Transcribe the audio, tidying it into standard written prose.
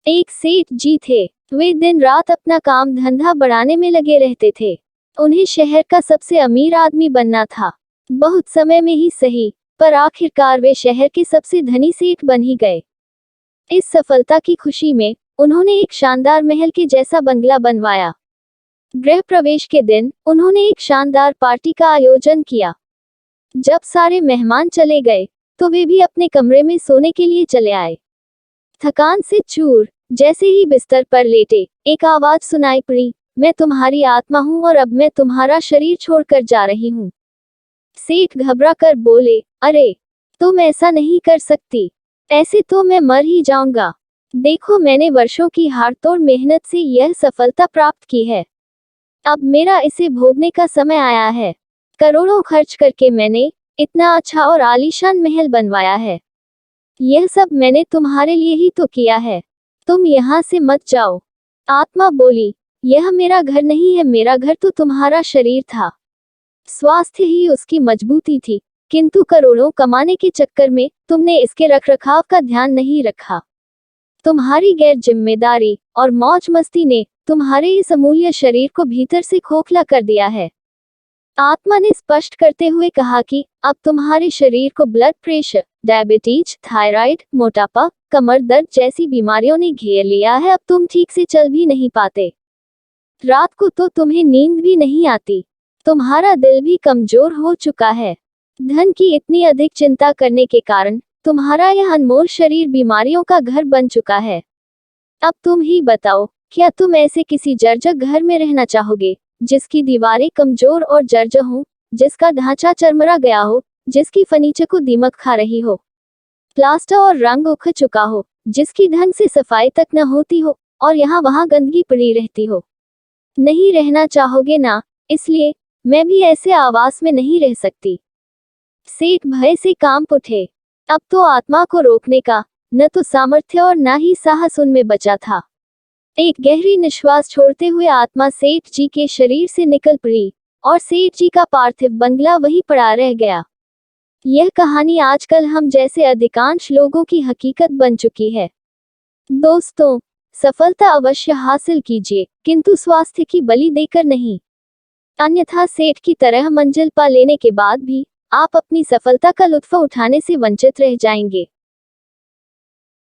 एक सेठ जी थे। वे दिन रात अपना काम धंधा बढ़ाने में लगे रहते थे। उन्हें शहर का सबसे अमीर आदमी बनना था। बहुत समय में ही सही, पर आखिरकार वे शहर के सबसे धनी सेठ बन ही गए। इस सफलता की खुशी में उन्होंने एक शानदार महल के जैसा बंगला बनवाया। गृह प्रवेश के दिन उन्होंने एक शानदार पार्टी का आयोजन किया। जब सारे मेहमान चले गए तो वे भी अपने कमरे में सोने के लिए चले आए। थकान से चूर जैसे ही बिस्तर पर लेटे, एक आवाज सुनाई पड़ी, मैं तुम्हारी आत्मा हूं और अब मैं तुम्हारा शरीर छोड़कर जा रही हूं। सेठ घबरा कर बोले, अरे, तुम ऐसा नहीं कर सकती, ऐसे तो मैं मर ही जाऊंगा। देखो, मैंने वर्षों की हाड़तोड़ मेहनत से यह सफलता प्राप्त की है। अब मेरा इसे भोगने का समय आया है। करोड़ों खर्च करके मैंने इतना अच्छा और आलीशान महल बनवाया है। यह सब मैंने तुम्हारे लिए ही तो किया है। तुम यहाँ से मत जाओ। आत्मा बोली, यह मेरा घर नहीं है, मेरा घर तो तुम्हारा शरीर था। स्वास्थ्य ही उसकी मजबूती थी, किंतु करोड़ों कमाने के चक्कर में तुमने इसके रखरखाव का ध्यान नहीं रखा। तुम्हारी गैर जिम्मेदारी और मौज मस्ती ने तुम्हारे इस अमूल्य शरीर को भीतर से खोखला कर दिया है। आत्मा ने स्पष्ट करते हुए कहा कि अब तुम्हारे शरीर को ब्लड प्रेशर, डायबिटीज, थायराइड, मोटापा, कमर दर्द जैसी बीमारियों ने घेर लिया है। अब तुम ठीक से चल भी नहीं पाते। रात को तो तुम्हें नींद भी नहीं आती। तुम्हारा दिल भी कमजोर हो चुका है। धन की इतनी अधिक चिंता करने के कारण तुम्हारा यह अनमोल शरीर बीमारियों का घर बन चुका है। अब तुम ही बताओ, क्या तुम ऐसे किसी जर्जर घर में रहना चाहोगे, जिसकी दीवारें कमजोर और जर्जर हों, जिसका ढांचा चरमरा गया हो, जिसकी फर्नीचर को दीमक खा रही हो, प्लास्टर और रंग उखड़ चुका हो, जिसकी ढंग से सफाई तक न होती हो और यहाँ वहाँ गंदगी पड़ी रहती हो? नहीं रहना चाहोगे ना? इसलिए मैं भी ऐसे आवास में नहीं रह सकती। सेठ भय से कांप उठे। अब तो आत्मा को रोकने का न तो सामर्थ्य और न ही साहस उनमें बचा था। एक गहरी निश्वास छोड़ते हुए आत्मा सेठ जी के शरीर से निकल पड़ी और सेठ जी का पार्थिव बंगला वहीं पड़ा रह गया। यह कहानी आजकल हम जैसे अधिकांश लोगों की हकीकत बन चुकी है। दोस्तों, सफलता अवश्य हासिल कीजिए, किंतु स्वास्थ्य की बलि देकर नहीं, अन्यथा सेठ की तरह मंजिल पा लेने के बाद भी आप अपनी सफलता का लुत्फ उठाने से वंचित रह जाएंगे।